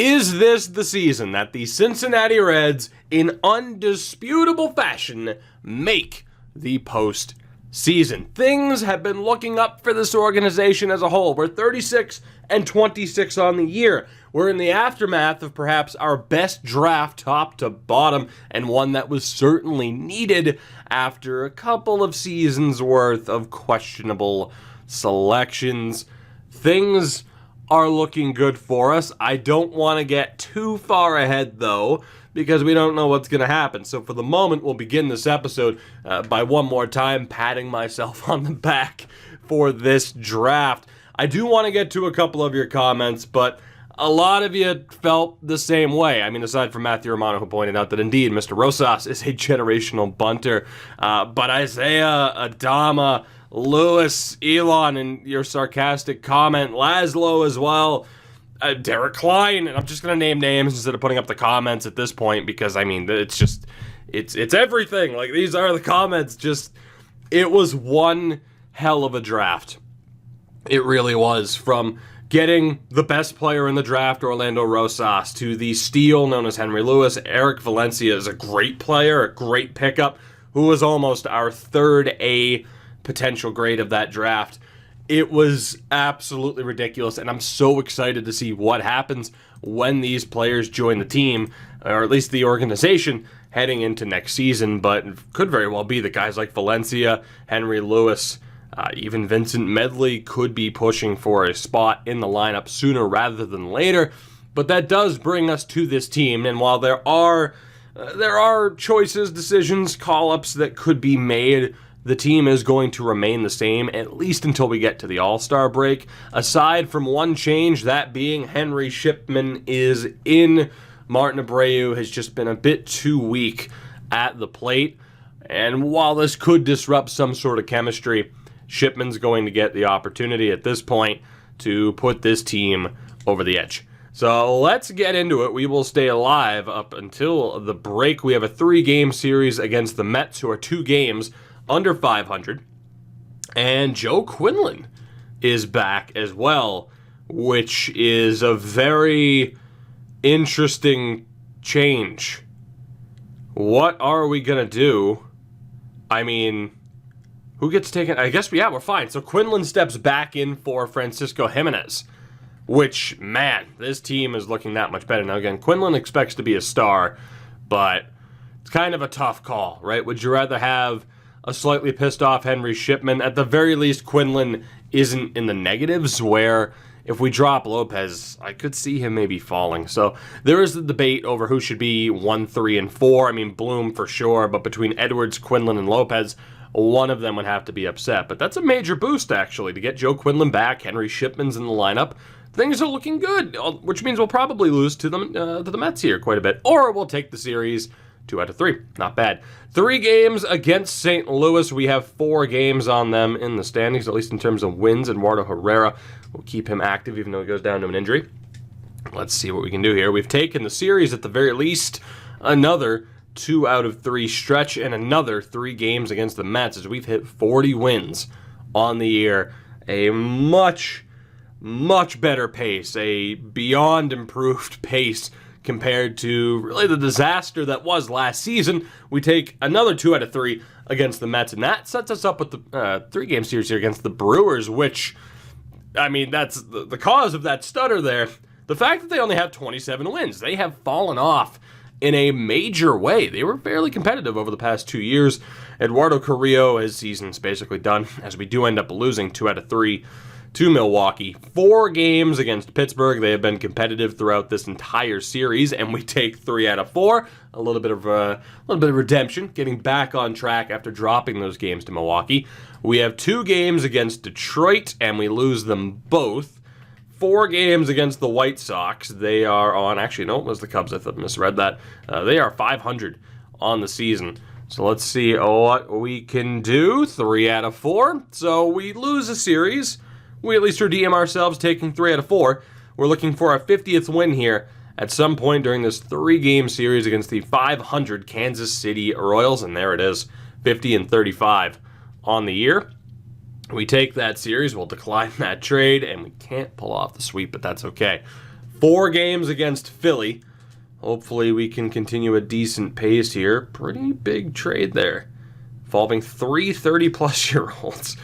Is this the season that the Cincinnati Reds, in undisputable fashion, make the postseason? Things have been looking up for this organization as a whole. We're 36-26 on the year. We're in the aftermath of perhaps our best draft top to bottom, and one that was certainly needed after a couple of seasons worth of questionable selections. Things are looking good for us. I don't want to get too far ahead, though, because we don't know what's going to happen. So for the moment, we'll begin this episode by one more time patting myself on the back for this draft. I do want to get to a couple of your comments, but a lot of you felt the same way. I mean, aside from Matthew Romano, who pointed out that indeed Mr. Rosas is a generational bunter, but Isaiah, Adama, Lewis, Elon, and your sarcastic comment, Laszlo as well, Derek Klein, and I'm just going to name names instead of putting up the comments at this point because, I mean, it's everything. Like, these are the comments. It was one hell of a draft. It really was. From getting the best player in the draft, Orlando Rosas, to the steal known as Henry Lewis. Eric Valencia is a great player, a great pickup, who was almost our third A potential grade of that draft. It was absolutely ridiculous, and I'm so excited to see what happens when these players join the team, or at least the organization, heading into next season. But it could very well be that guys like Valencia, Henry Lewis, even Vincent Medley could be pushing for a spot in the lineup sooner rather than later. But that does bring us to this team, and while there are choices, decisions, call-ups that could be made, the team is going to remain the same, at least until we get to the All-Star break. Aside from one change, that being Henry Shipman is in. Martin Abreu has just been a bit too weak at the plate. And while this could disrupt some sort of chemistry, Shipman's going to get the opportunity at this point to put this team over the edge. So let's get into it. We will stay alive up until the break. We have a 3-game series against the Mets, who are 2 games under 500, and Joe Quinlan is back as well, which is a very interesting change. What are we gonna do? I mean, who gets taken? I guess, yeah, we're fine. So Quinlan steps back in for Francisco Jimenez, which, man, this team is looking that much better. Now, again, Quinlan expects to be a star, but it's kind of a tough call, right? Would you rather have a slightly pissed off Henry Shipman? At the very least, Quinlan isn't in the negatives, where if we drop Lopez, I could see him maybe falling. So there is the debate over who should be 1, 3, and 4. I mean, Blum for sure, but between Edwards, Quinlan, and Lopez, one of them would have to be upset. But that's a major boost, actually, to get Joe Quinlan back. Henry Shipman's in the lineup. Things are looking good, which means we'll probably lose to the Mets here quite a bit. Or we'll take the series 2 out of 3. Not bad. 3 games against St. Louis. We have 4 games on them in the standings, at least in terms of wins. Eduardo Carrillo will keep him active, even though he goes down to an injury. Let's see what we can do here. We've taken the series, at the very least, another 2 out of 3 stretch, and another 3 games against the Mets, as we've hit 40 wins on the year. A much better pace, a beyond improved pace compared to really the disaster that was last season. We take another 2 out of 3 against the Mets, and that sets us up with the 3-game series here against the Brewers, which, I mean, that's the cause of that stutter there. The fact that they only have 27 wins. They have fallen off in a major way. They were fairly competitive over the past 2 years. Eduardo Carrillo, his season's basically done, as we do end up losing 2 out of 3 to Milwaukee. 4 games against Pittsburgh. They have been competitive throughout this entire series, and we take 3 out of 4. A little bit of redemption, getting back on track after dropping those games to Milwaukee. We have 2 games against Detroit, and we lose them both. 4 games against the White Sox. They are on, actually, no, it was the Cubs. I misread that. They are 500 on the season. So let's see what we can do. 3 out of 4. So we lose a series. We at least redeem ourselves, taking 3 out of 4. We're looking for our 50th win here at some point during this 3-game series against the 500 Kansas City Royals. And there it is, 50-35 on the year. We take that series, we'll decline that trade, and we can't pull off the sweep, but that's okay. 4 games against Philly. Hopefully we can continue a decent pace here. Pretty big trade there, involving 3 30-plus-year-olds.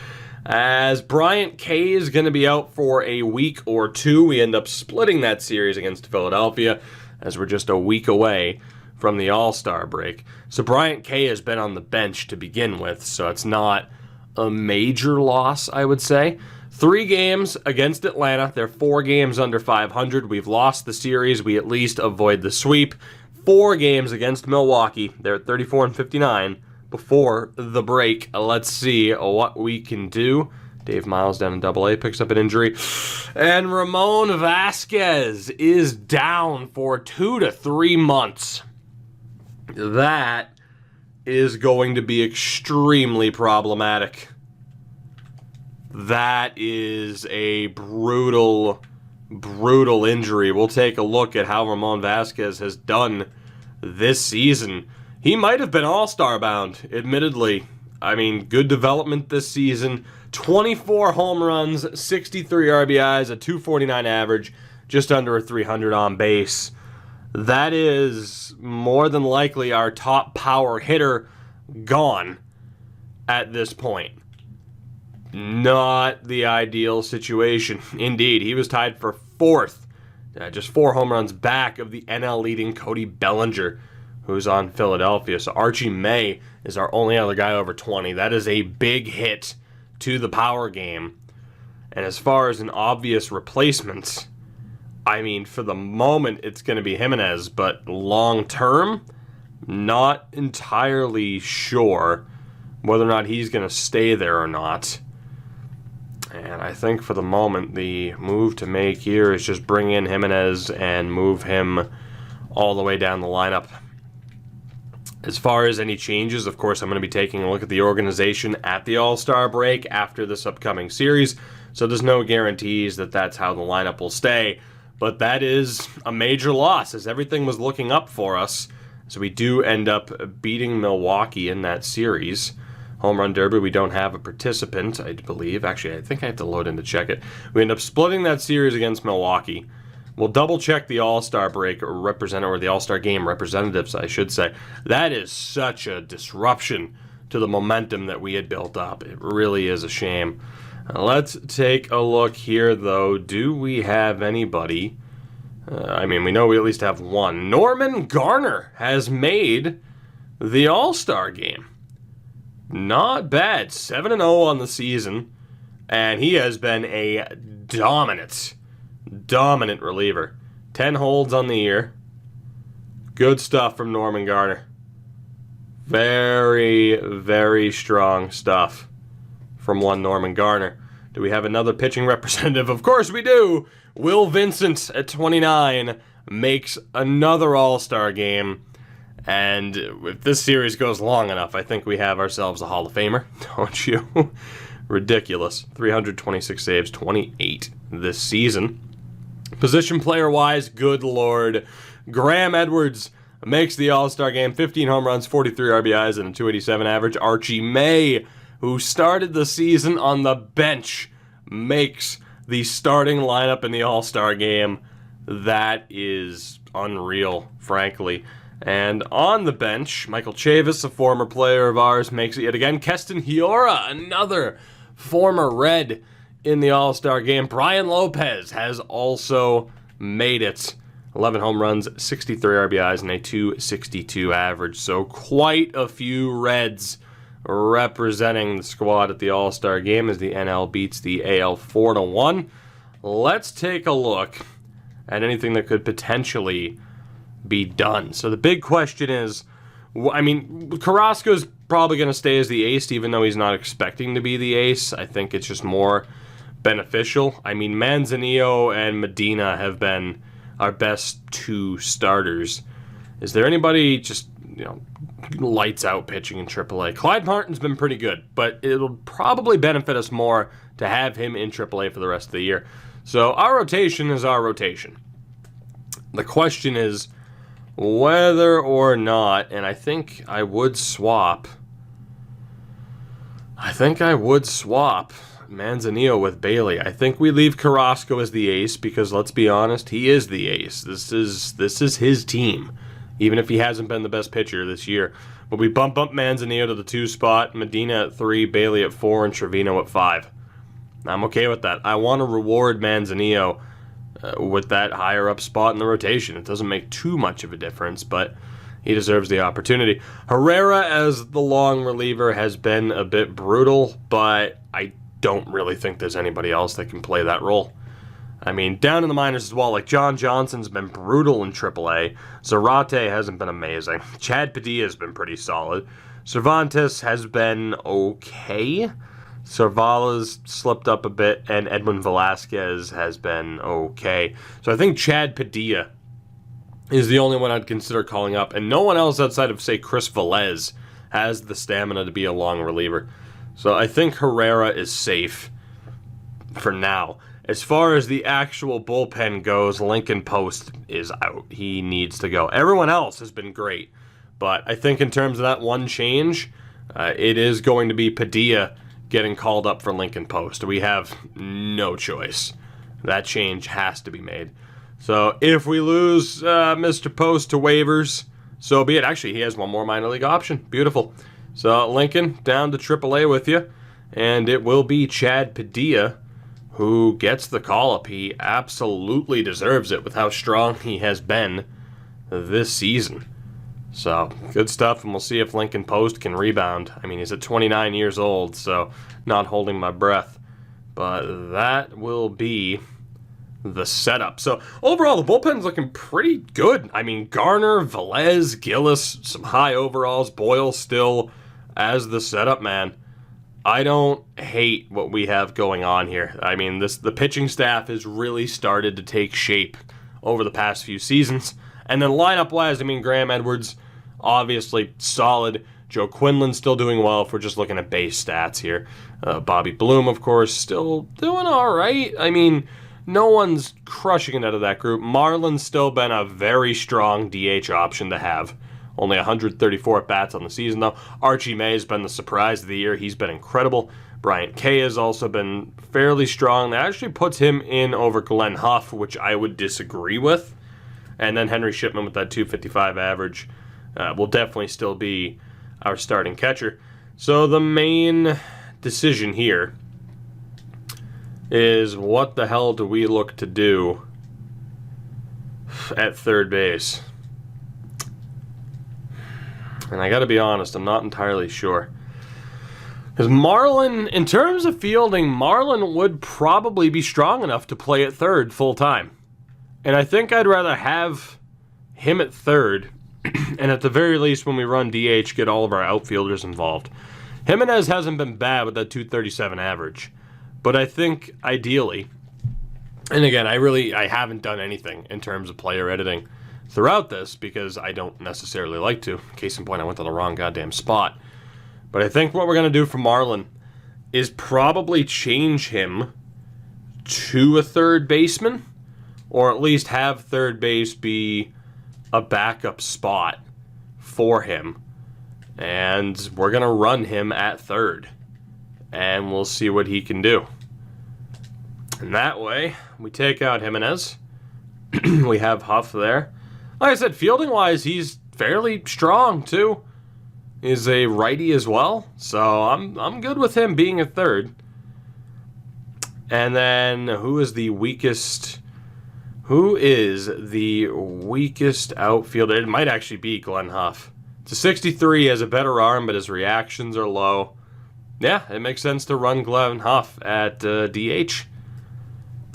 As Bryant K is going to be out for a week or 2, we end up splitting that series against Philadelphia, as we're just a week away from the All-Star break. So Bryant K has been on the bench to begin with, so it's not a major loss, I would say. 3 games against Atlanta. They're 4 games under 500. We've lost the series. We at least avoid the sweep. 4 games against Milwaukee. They're at 34-59 before the break. Let's see what we can do. Dave Miles down in AA picks up an injury. And Ramon Vasquez is down for 2 to 3 months. That is going to be extremely problematic. That is a brutal, brutal injury. We'll take a look at how Ramon Vasquez has done this season. He might have been all-star bound, admittedly. I mean, good development this season. 24 home runs, 63 RBIs, a 249 average, just under a 300 on base. That is more than likely our top power hitter gone at this point. Not the ideal situation. Indeed, he was tied for 4th, just 4 home runs back of the NL leading Cody Bellinger, who's on Philadelphia. So Archie May is our only other guy over 20. That is a big hit to the power game. And as far as an obvious replacement, I mean, for the moment, it's going to be Jimenez, but long term, not entirely sure whether or not he's going to stay there or not. And I think for the moment, the move to make here is just bring in Jimenez and move him all the way down the lineup. As far as any changes, of course, I'm going to be taking a look at the organization at the All-Star break after this upcoming series. So there's no guarantees that that's how the lineup will stay. But that is a major loss, as everything was looking up for us. So we do end up beating Milwaukee in that series. Home Run Derby, we don't have a participant, I believe. Actually, I think I have to load in to check it. We end up splitting that series against Milwaukee. We'll double-check the All-Star break representative, or the All-Star game representatives, I should say. That is such a disruption to the momentum that we had built up. It really is a shame. Let's take a look here, though. Do we have anybody? I mean, we know we at least have one. Norman Garner has made the All-Star game. Not bad. 7-0 on the season. And he has been a dominant reliever. 10 holds on the year. Good stuff from Norman Garner. Very, very strong stuff from one Norman Garner. Do we have another pitching representative? Of course we do. Will Vincent at 29 makes another All-Star game. And if this series goes long enough, I think we have ourselves a Hall of Famer, don't you? Ridiculous. 326 saves, 28 this season. Position player-wise, good lord. Graham Edwards makes the All-Star game. 15 home runs, 43 RBIs, and a 287 average. Archie May, who started the season on the bench, makes the starting lineup in the All-Star game. That is unreal, frankly. And on the bench, Michael Chavez, a former player of ours, makes it yet again. Keston Hiura, another former Red in the All-Star game. Brian Lopez has also made it. 11 home runs, 63 RBIs, and a 262 average. So quite a few Reds representing the squad at the All-Star game as the NL beats the AL 4-1. Let's take a look at anything that could potentially be done. So the big question is, I mean, Carrasco's probably going to stay as the ace, even though he's not expecting to be the ace. I think it's just more beneficial. I mean, Manzanillo and Medina have been our best 2 starters. Is there anybody just, lights out pitching in AAA? Clyde Martin's been pretty good, but it'll probably benefit us more to have him in AAA for the rest of the year. So our rotation is our rotation. The question is whether or not, and I think I would swap Manzanillo with Bailey. I think we leave Carrasco as the ace because, let's be honest, he is the ace. This is his team, even if he hasn't been the best pitcher this year. But we bump up Manzanillo to the 2 spot, Medina at 3, Bailey at 4, and Trevino at 5. I'm okay with that. I want to reward Manzanillo with that higher up spot in the rotation. It doesn't make too much of a difference, but he deserves the opportunity. Herrera as the long reliever has been a bit brutal, but I don't really think there's anybody else that can play that role. I mean, down in the minors as well, like John Johnson's been brutal in AAA. Zarate hasn't been amazing. Chad Padilla's been pretty solid. Cervantes has been okay. Cervala's slipped up a bit, and Edwin Velasquez has been okay. So I think Chad Padilla is the only one I'd consider calling up, and no one else outside of, say, Chris Velez has the stamina to be a long reliever. So I think Herrera is safe for now. As far as the actual bullpen goes, Lincoln Post is out. He needs to go. Everyone else has been great, but I think in terms of that one change, it is going to be Padilla getting called up for Lincoln Post. We have no choice. That change has to be made. So if we lose Mr. Post to waivers, so be it. Actually, he has one more minor league option. Beautiful. So Lincoln down to AAA with you, and it will be Chad Padilla who gets the call-up. He absolutely deserves it with how strong he has been this season. So good stuff, and we'll see if Lincoln Post can rebound. I mean, he's at 29 years old, so not holding my breath. But that will be the setup. So overall, the bullpen's looking pretty good. I mean, Garner, Velez, Gillis, some high overalls, Boyle still as the setup man. I don't hate what we have going on here. I mean, the pitching staff has really started to take shape over the past few seasons. And then lineup-wise, I mean, Graham Edwards, obviously solid. Joe Quinlan still doing well if we're just looking at base stats here. Bobby Blum, of course, still doing all right. I mean, no one's crushing it out of that group. Marlin's still been a very strong DH option to have. Only 134 at-bats on the season, though. Archie May has been the surprise of the year. He's been incredible. Bryant Kay has also been fairly strong. That actually puts him in over Glenn Huff, which I would disagree with. And then Henry Shipman with that 255 average will definitely still be our starting catcher. So the main decision here is what the hell do we look to do at third base? And I gotta be honest, I'm not entirely sure. Because Marlin, in terms of fielding, Marlin would probably be strong enough to play at third full time. And I think I'd rather have him at third, and at the very least, when we run DH, get all of our outfielders involved. Jimenez hasn't been bad with that 237 average. But I think, ideally, and again, I haven't done anything in terms of player editing throughout this because I don't necessarily like to. Case in point, I went to the wrong goddamn spot. But I think what we're going to do for Marlin is probably change him to a third baseman, or at least have third base be a backup spot for him. And we're going to run him at third. And we'll see what he can do. And that way, we take out Jimenez. We have Huff there. Like I said, fielding-wise, he's fairly strong, too. He's a righty as well. So I'm good with him being at third. And then, who is the weakest outfielder? It might actually be Glenn Huff. It's a 63, he has a better arm, but his reactions are low. Yeah, it makes sense to run Glenn Huff at DH.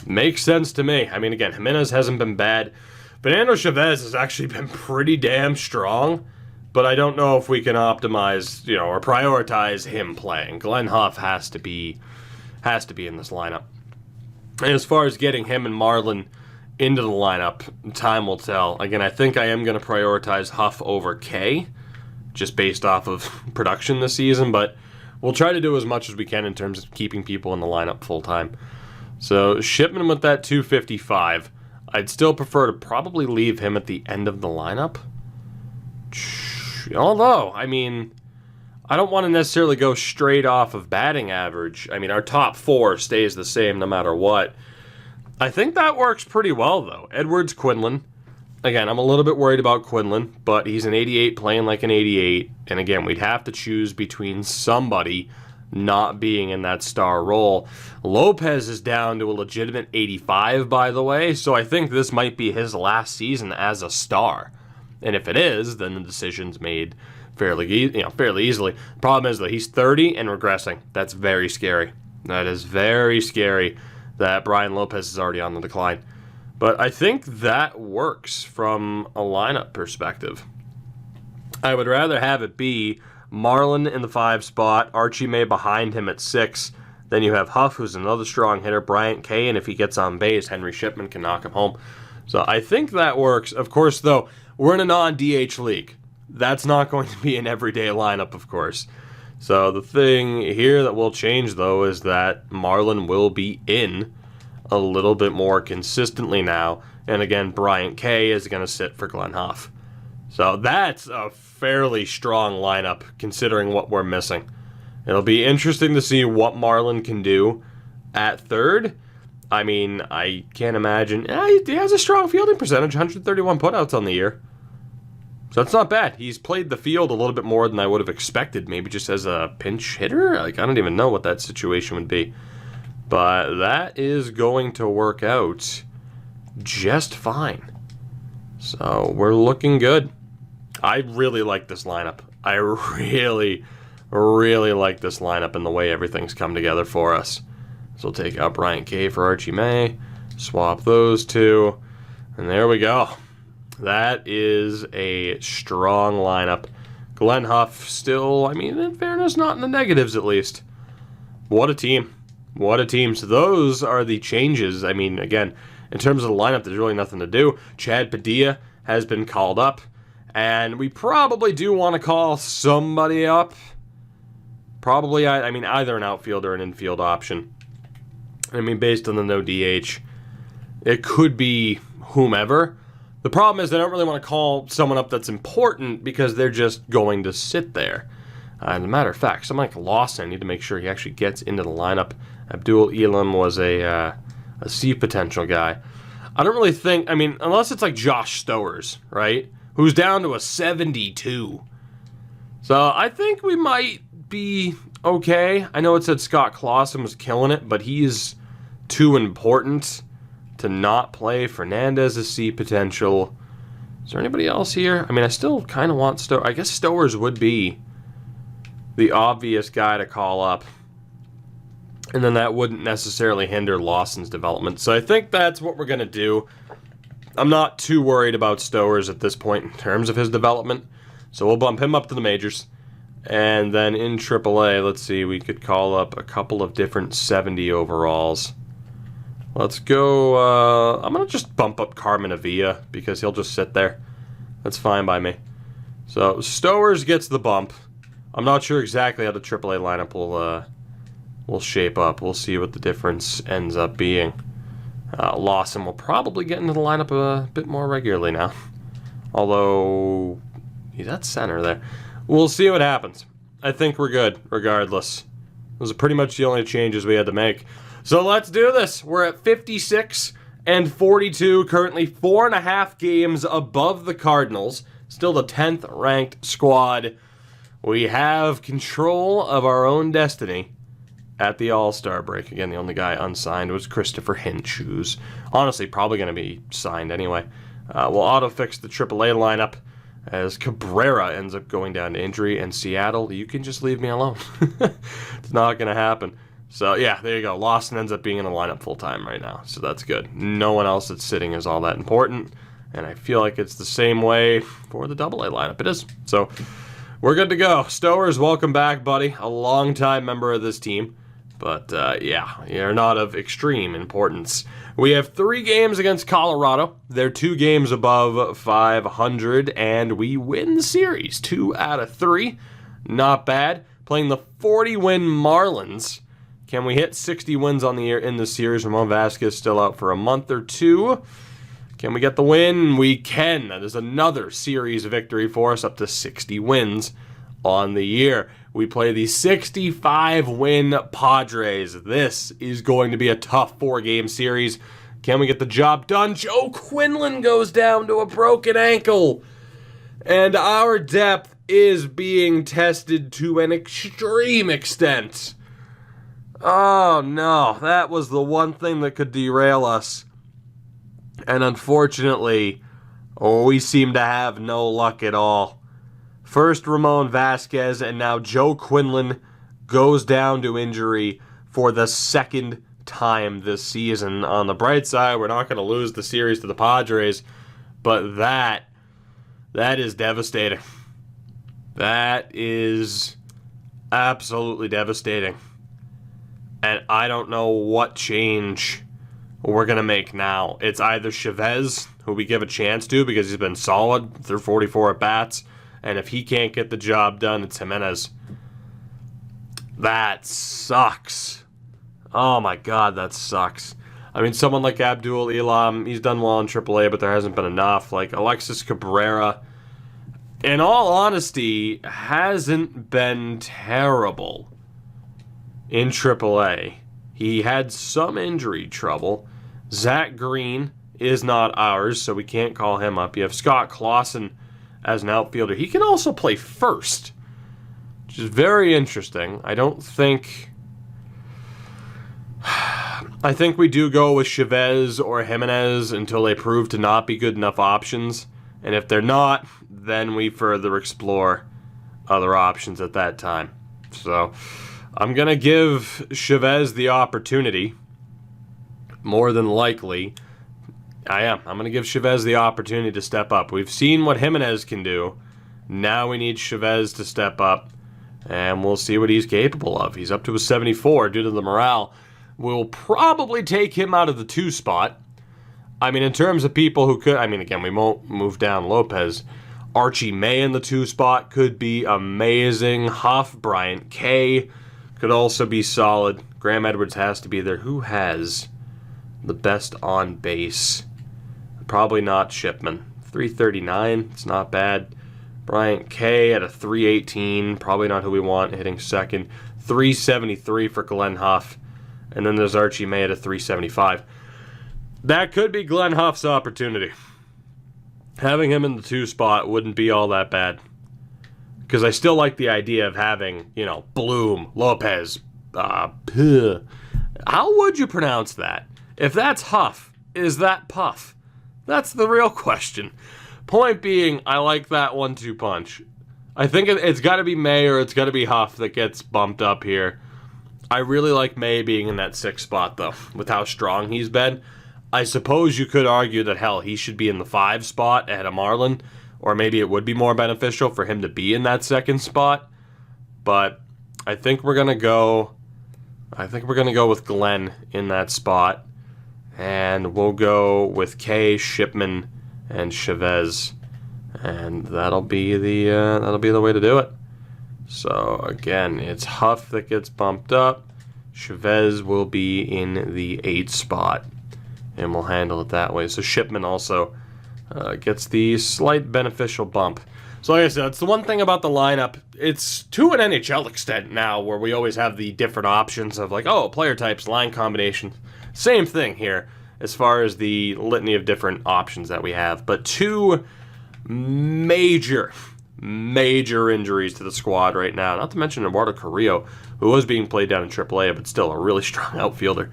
Makes sense to me. I mean, again, Jimenez hasn't been bad. Fernando Chavez has actually been pretty damn strong, but I don't know if we can optimize, or prioritize him playing. Glenn Huff has to be in this lineup. And as far as getting him and Marlin into the lineup, time will tell. Again, I think I am going to prioritize Huff over K, just based off of production this season, but we'll try to do as much as we can in terms of keeping people in the lineup full time. So Shipman with that 255. I'd still prefer to probably leave him at the end of the lineup. Although, I mean, I don't want to necessarily go straight off of batting average. I mean, our top 4 stays the same no matter what. I think that works pretty well, though. Edwards, Quinlan. Again, I'm a little bit worried about Quinlan, but he's an 88 playing like an 88. And again, we'd have to choose between somebody not being in that star role. Lopez is down to a legitimate 85, by the way, so I think this might be his last season as a star. And if it is, then the decision's made fairly easily. Problem is that he's 30 and regressing. That's very scary. That is very scary that Brian Lopez is already on the decline. But I think that works from a lineup perspective. I would rather have it be Marlin in the 5 spot, Archie May behind him at 6. Then you have Huff, who's another strong hitter, Bryant Kay, and if he gets on base, Henry Shipman can knock him home. So I think that works. Of course, though, we're in a non-DH league. That's not going to be an everyday lineup, of course. So the thing here that will change, though, is that Marlin will be in a little bit more consistently now. And again, Bryant Kay is going to sit for Glenn Huff. So that's a fairly strong lineup considering what we're missing. It'll be interesting to see what Marlin can do at third. I mean, I can't imagine. He has a strong fielding percentage, 131 putouts on the year. So that's not bad. He's played the field a little bit more than I would have expected, maybe just as a pinch hitter. Like, I don't even know what that situation would be. But that is going to work out just fine. So we're looking good. I really like this lineup. I really, really like this lineup and the way everything's come together for us. So we'll take out Bryant Kay for Archie May, swap those two, and there we go. That is a strong lineup. Glenn Huff still, I mean, in fairness, not in the negatives at least. What a team. What a team. So those are the changes. I mean, again, in terms of the lineup, there's really nothing to do. Chad Padilla has been called up. And we probably do want to call somebody up. Probably, I mean, either an outfield or an infield option. I mean, based on the no DH, it could be whomever. The problem is they don't really want to call someone up that's important because they're just going to sit there. As a matter of fact, someone like Lawson, I need to make sure he actually gets into the lineup. Abdul Elam was a C potential guy. I don't really think, I mean, unless it's like Josh Stowers, right? Who's down to a 72. So I think we might be okay. I know it said Scott Clausen was killing it, but he's too important to not play. Fernandez is C potential. Is there anybody else here? I mean, I still kind of want Stowers. I guess Stowers would be the obvious guy to call up. And then that wouldn't necessarily hinder Lawson's development. So I think that's what we're going to do. I'm not too worried about Stowers at this point in terms of his development. So we'll bump him up to the majors. And then in AAA, let's see, we could call up a couple of different 70 overalls. Let's go, I'm going to just bump up Carmen Avila because he'll just sit there. That's fine by me. So Stowers gets the bump. I'm not sure exactly how the AAA lineup will shape up. We'll see what the difference ends up being. Lawson will probably get into the lineup a bit more regularly now. Although, he's at center there. We'll see what happens. I think we're good, regardless. Those are pretty much the only changes we had to make. So let's do this. We're at 56 and 42, currently 4.5 games above the Cardinals. Still the 10th ranked squad. We have control of our own destiny at the All-Star break. Again, the only guy unsigned was Christopher Hinch, who's honestly probably going to be signed anyway. We'll auto-fix the AAA lineup as Cabrera ends up going down to injury, and Seattle, you can just leave me alone. It's not going to happen. So, yeah, there you go. Lawson ends up being in the lineup full-time right now, so that's good. No one else that's sitting is all that important, and I feel like it's the same way for the AA lineup. It is. So, we're good to go. Stowers, welcome back, buddy. A long-time member of this team. But, yeah, you're not of extreme importance. We have 3 games against Colorado. They're 2 games above 500, and we win the series 2 out of 3. Not bad. Playing the 40-win Marlins. Can we hit 60 wins on the year in the series? Ramon Vasquez still out for a month or 2. Can we get the win? We can. That is another series victory for us, up to 60 wins on the year. We play the 65-win Padres. This is going to be a tough 4-game series. Can we get the job done? Joe Quinlan goes down to a broken ankle. And our depth is being tested to an extreme extent. Oh no, that was the one thing that could derail us. And unfortunately, we seem to have no luck at all. First Ramon Vasquez, and now Joe Quinlan goes down to injury for the second time this season. On the bright side, we're not going to lose the series to the Padres, but that is devastating. That is absolutely devastating. And I don't know what change we're going to make now. It's either Chavez, who we give a chance to because he's been solid through 44 at-bats, and if he can't get the job done, it's Jimenez. That sucks. Oh my God, that sucks. I mean, someone like Abdul Elam, he's done well in AAA, but there hasn't been enough. Like Alexis Cabrera, in all honesty, hasn't been terrible in AAA. He had some injury trouble. Zach Green is not ours, so we can't call him up. You have Scott Clausen as an outfielder. He can also play first, which is very interesting. I think we do go with Chavez or Jimenez until they prove to not be good enough options. And if they're not, then we further explore other options at that time. So I'm going to give Chavez the opportunity, more than likely. I'm going to give Chavez the opportunity to step up. We've seen what Jimenez can do. Now we need Chavez to step up, and we'll see what he's capable of. He's up to a 74 due to the morale. We'll probably take him out of the 2 spot. I mean, in terms of people who could, again, we won't move down Lopez. Archie May in the 2 spot could be amazing. Huff, Bryant K could also be solid. Graham Edwards has to be there. Who has the best on base? Probably not Shipman. 339, it's not bad. Bryant K at a 318, probably not who we want hitting second. 373 for Glenn Huff. And then there's Archie May at a 375. That could be Glenn Huff's opportunity. Having him in the 2 spot wouldn't be all that bad. Because I still like the idea of having, Blum, Lopez. How would you pronounce that? If that's Huff, is that Puff? That's the real question. Point being, I like that 1-2 punch. I think it's got to be May or it's got to be Huff that gets bumped up here. I really like May being in that 6th spot, though, with how strong he's been. I suppose you could argue that, hell, he should be in the 5 spot ahead of Marlin, or maybe it would be more beneficial for him to be in that 2nd spot. But I think we're gonna go with Glenn in that spot, and we'll go with K, Shipman, and Chavez, and that'll be the way to do it. So again, it's Huff that gets bumped up. Chavez will be in the 8th spot, and we'll handle it that way. So Shipman also gets the slight beneficial bump. So like I said, it's the one thing about the lineup. It's to an NHL extent now where we always have the different options of like, player types, line combinations. Same thing here as far as the litany of different options that we have. But 2 major injuries to the squad right now. Not to mention Eduardo Carrillo, who was being played down in AAA, but still a really strong outfielder.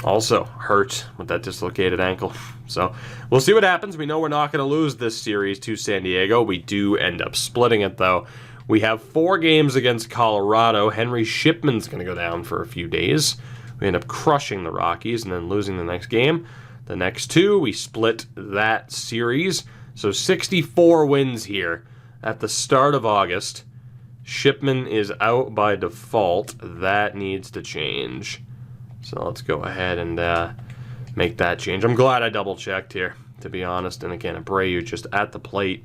Also hurt with that dislocated ankle. So we'll see what happens. We know we're not going to lose this series to San Diego. We do end up splitting it, though. We have 4 games against Colorado. Henry Shipman's going to go down for a few days. We end up crushing the Rockies and then losing the next game. The next 2, we split that series. So 64 wins here at the start of August. Shipman is out by default. That needs to change. So let's go ahead and make that change. I'm glad I double-checked here, to be honest. And again, Abreu just at the plate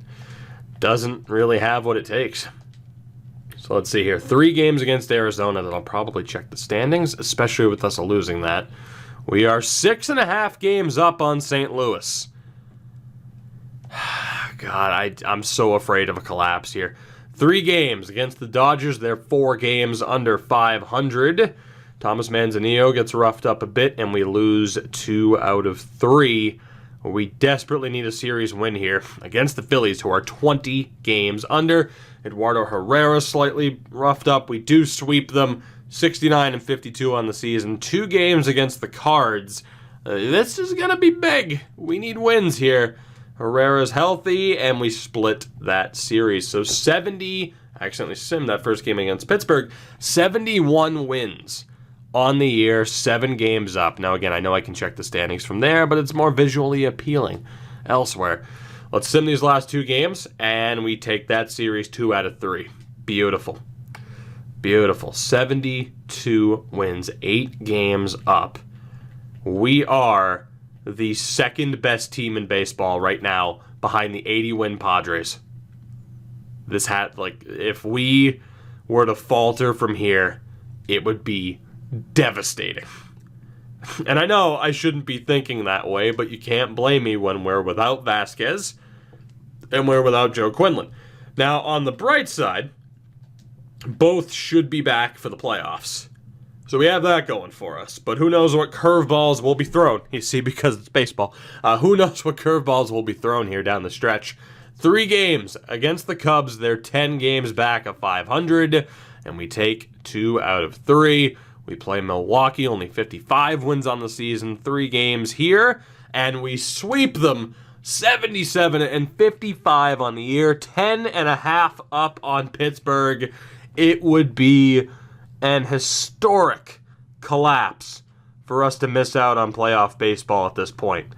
doesn't really have what it takes. So let's see here. 3 games against Arizona that I'll probably check the standings, especially with us losing that. We are 6.5 games up on St. Louis. God, I'm so afraid of a collapse here. 3 games against the Dodgers. They're 4 games under 500. Thomas Manzanillo gets roughed up a bit, and we lose 2 out of 3. We desperately need a series win here against the Phillies, who are 20 games under. Eduardo Carrillo slightly roughed up. We do sweep them, 69-52 on the season. 2 games against the Cards. This is going to be big. We need wins here. Herrera's healthy, and we split that series. So I accidentally simmed that first game against Pittsburgh. 71 wins on the year, 7 games up. Now, again, I know I can check the standings from there, but it's more visually appealing elsewhere. Let's sim these last 2 games, and we take that series 2 out of 3. Beautiful. Beautiful. 72 wins, 8 games up. We are the second best team in baseball right now behind the 80-win Padres. If we were to falter from here, it would be devastating. And I know I shouldn't be thinking that way, but you can't blame me when we're without Vasquez and we're without Joe Quinlan. Now, on the bright side, both should be back for the playoffs. So we have that going for us. But who knows what curveballs will be thrown. You see, because it's baseball. Who knows what curveballs will be thrown here down the stretch. 3 games against the Cubs. They're 10 games back of 500. And we take 2 out of 3. We play Milwaukee, only 55 wins on the season. 3 games here. And we sweep them 77-55 on the year. 10.5 up on Pittsburgh. It would be an historic collapse for us to miss out on playoff baseball at this point.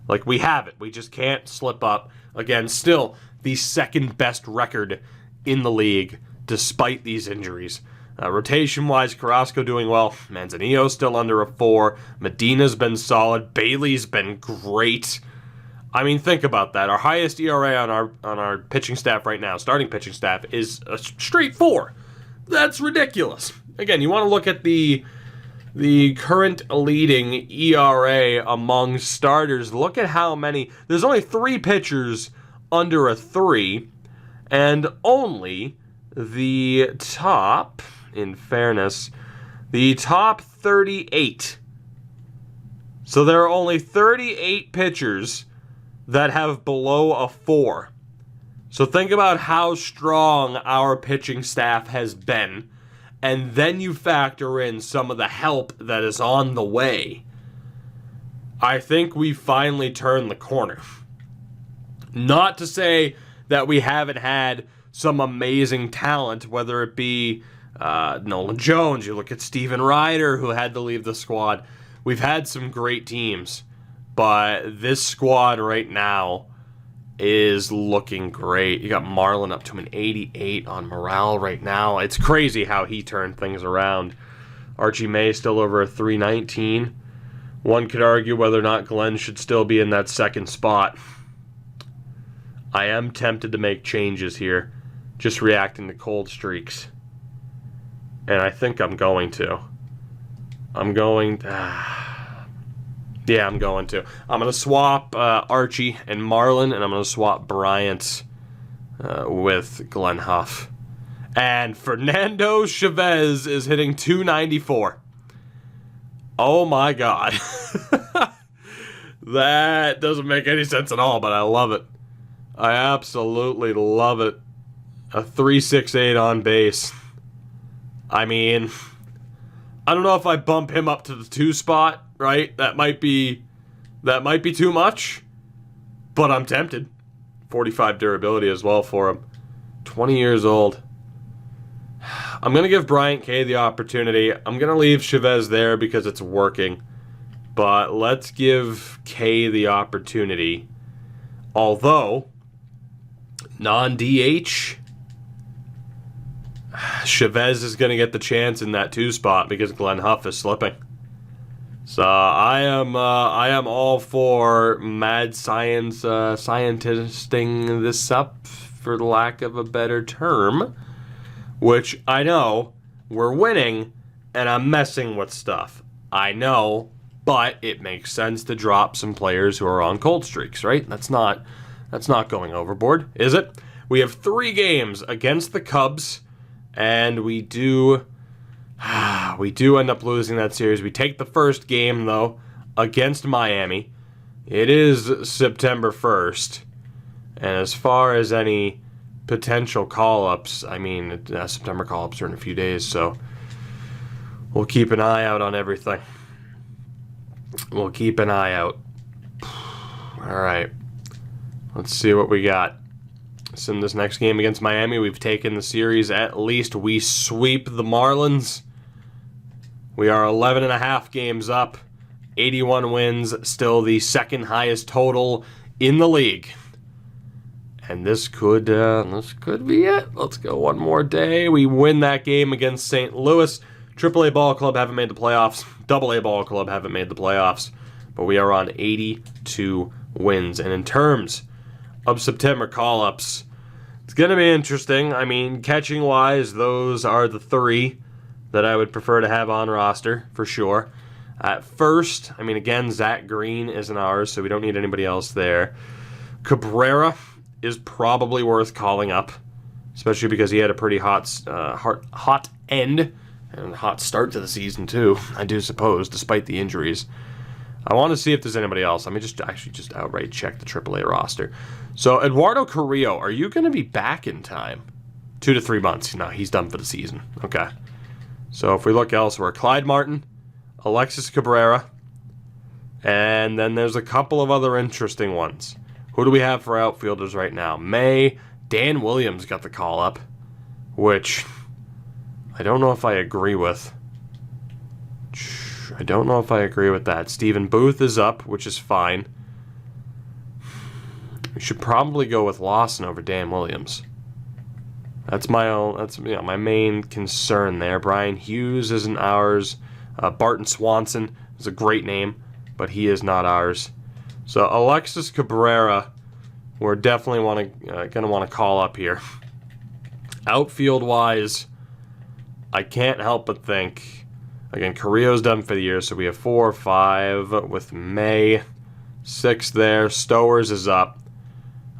Like, we have it. We just can't slip up. Again, still the second best record in the league despite these injuries. Rotation-wise, Carrasco doing well. Manzanillo's still under a 4. Medina's been solid. Bailey's been great. I mean, think about that. Our highest ERA on our pitching staff right now, starting pitching staff, is a straight 4. That's ridiculous. Again, you want to look at the current leading ERA among starters. Look at how many. There's only 3 pitchers under a 3, and only the top, in fairness, the top 38. So there are only 38 pitchers that have below a 4. So think about how strong our pitching staff has been. And then you factor in some of the help that is on the way. I think we finally turned the corner. Not to say that we haven't had some amazing talent, whether it be Nolan Jones, you look at Steven Ryder, who had to leave the squad. We've had some great teams, but this squad right now is looking great. You got Marlin up to an 88 on morale right now. It's crazy how he turned things around. Archie May still over a 319. One could argue whether or not Glenn should still be in that second spot. I am tempted to make changes here, just reacting to cold streaks. And I think I'm going to. Yeah, I'm going to. I'm going to swap Archie and Marlin, and I'm going to swap Bryant with Glenn Huff. And Fernando Chavez is hitting 294. Oh my God. That doesn't make any sense at all, but I love it. I absolutely love it. A 368 on base. I mean, I don't know if I bump him up to the 2 spot, right? That might be too much, but I'm tempted. 45 durability as well for him. 20 years old. I'm going to give Bryant K the opportunity. I'm going to leave Chavez there because it's working. But let's give K the opportunity. Although, non-DH, Chavez is going to get the chance in that 2 spot because Glenn Huff is slipping. So I am all for mad scientisting this up, for the lack of a better term, which I know we're winning and I'm messing with stuff. I know, but it makes sense to drop some players who are on cold streaks, right? That's not going overboard, is it? We have 3 games against the Cubs, and we do end up losing that series. We take the first game, though, against Miami. It is September 1st, and as far as any potential call-ups, I mean, September call-ups are in a few days, so we'll keep an eye out on everything. We'll keep an eye out. All right. Let's see what we got. So in this next game against Miami, we've taken the series at least. We sweep the Marlins. We are 11.5 games up. 81 wins, still the second highest total in the league. And this could be it. Let's go one more day. We win that game against St. Louis. AAA Ball Club haven't made the playoffs. AA Ball Club haven't made the playoffs. But we are on 82 wins. And in terms of September call-ups, it's going to be interesting. I mean, catching-wise, those are the 3 that I would prefer to have on roster, for sure. At first, I mean, again, Zach Green isn't ours, so we don't need anybody else there. Cabrera is probably worth calling up, especially because he had a pretty hot end and hot start to the season, too, I do suppose, despite the injuries. I want to see if there's anybody else. Let me just outright check the AAA roster. So, Eduardo Carrillo, are you going to be back in time? 2 to 3 months. No, he's done for the season. Okay. So, if we look elsewhere, Clyde Martin, Alexis Cabrera, and then there's a couple of other interesting ones. Who do we have for outfielders right now? Dan Williams got the call up, which I don't know if I agree with. I don't know if I agree with that. Stephen Booth is up, which is fine. We should probably go with Lawson over Dan Williams. That's my main concern there. Brian Hughes isn't ours. Barton Swanson is a great name, but he is not ours. So Alexis Cabrera, we're definitely going to want to call up here. Outfield-wise, I can't help but think. Again, Carrillo's done for the year, so we have 4 or 5 with May. 6 there. Stowers is up.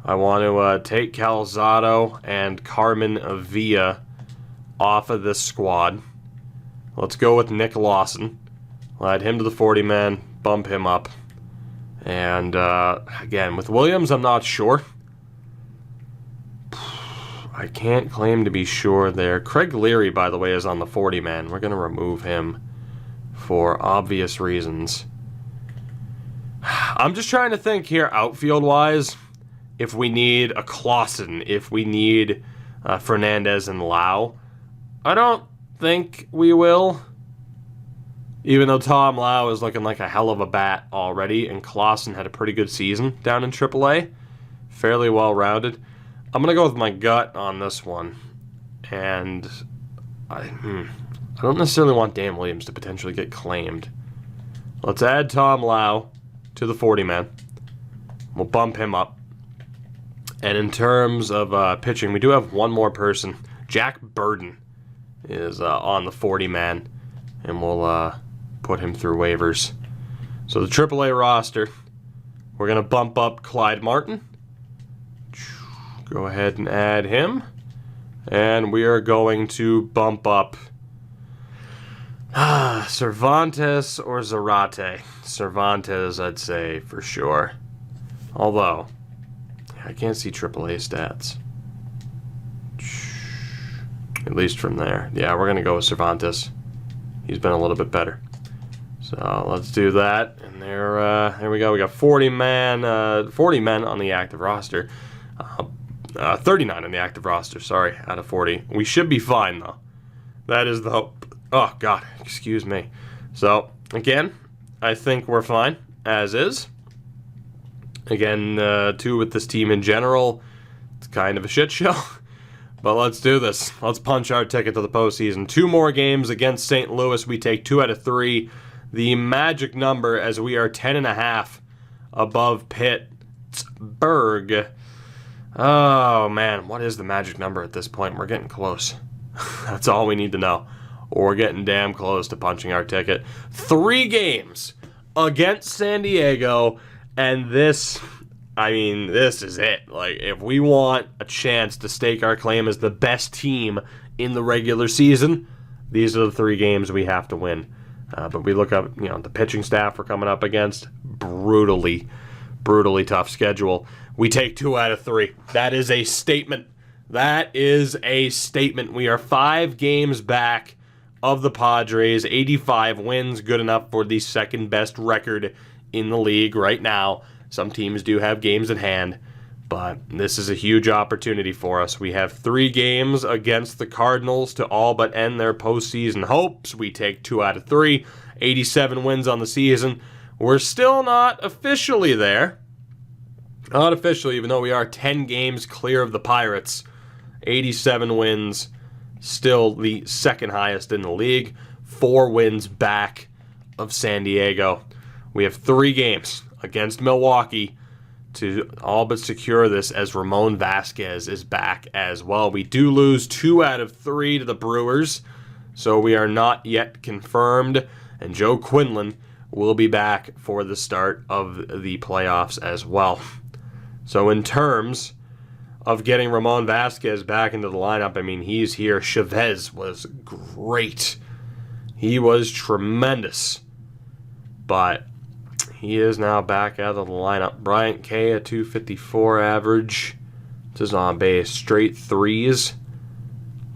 I want to take Calzado and Carmen Avila off of this squad. Let's go with Nick Lawson. We'll add him to the 40-man, bump him up. And, again, with Williams, I'm not sure. I can't claim to be sure there. Craig Leary, by the way, is on the 40-man. We're going to remove him for obvious reasons. I'm just trying to think here, outfield-wise, if we need a Clausen, if we need Fernandez and Lau. I don't think we will. Even though Tom Lau is looking like a hell of a bat already, and Clausen had a pretty good season down in AAA. Fairly well-rounded. I'm going to go with my gut on this one. And I don't necessarily want Dan Williams to potentially get claimed. Let's add Tom Lau to the 40-man. We'll bump him up. And in terms of pitching, we do have one more person. Jack Burden is on the 40-man. And we'll put him through waivers. So the AAA roster, we're going to bump up Clyde Martin. Go ahead and add him. And we are going to bump up Cervantes or Zarate. Cervantes, I'd say, for sure. Although, I can't see AAA stats. At least from there. Yeah, we're going to go with Cervantes. He's been a little bit better. So let's do that. And there we go. We got 40 men on the active roster. 39 on the active roster, sorry, out of 40. We should be fine, though. That is the hope. Oh, God, excuse me. So, again, I think we're fine, as is. Again, too, with this team in general, it's kind of a shit show. But let's do this. Let's punch our ticket to the postseason. 2 more games against St. Louis. We take 2 out of 3. The magic number, as we are 10.5 above Pittsburgh. Oh, man, what is the magic number at this point? We're getting close. That's all we need to know. We're getting damn close to punching our ticket. 3 games against San Diego, and this, I mean, this is it. Like, if we want a chance to stake our claim as the best team in the regular season, these are the 3 games we have to win. But we look up, the pitching staff we're coming up against, brutally tough schedule. We take 2 out of 3. That is a statement. That is a statement. We are 5 games back of the Padres. 85 wins, good enough for the second best record in the league right now. Some teams do have games at hand, but this is a huge opportunity for us. We have 3 games against the Cardinals to all but end their postseason hopes. We take 2 out of 3, 87 wins on the season. We're still not officially there. Not officially, even though we are 10 games clear of the Pirates. 87 wins, still the second highest in the league. 4 wins back of San Diego. We have 3 games against Milwaukee to all but secure this, as Ramon Vasquez is back as well. We do lose 2 out of 3 to the Brewers, so we are not yet confirmed. And Joe Quinlan will be back for the start of the playoffs as well. So in terms of getting Ramon Vasquez back into the lineup, I mean, he's here. Chavez was great. He was tremendous. But he is now back out of the lineup. Bryant K, a 254 average. This is on base. Straight 3s.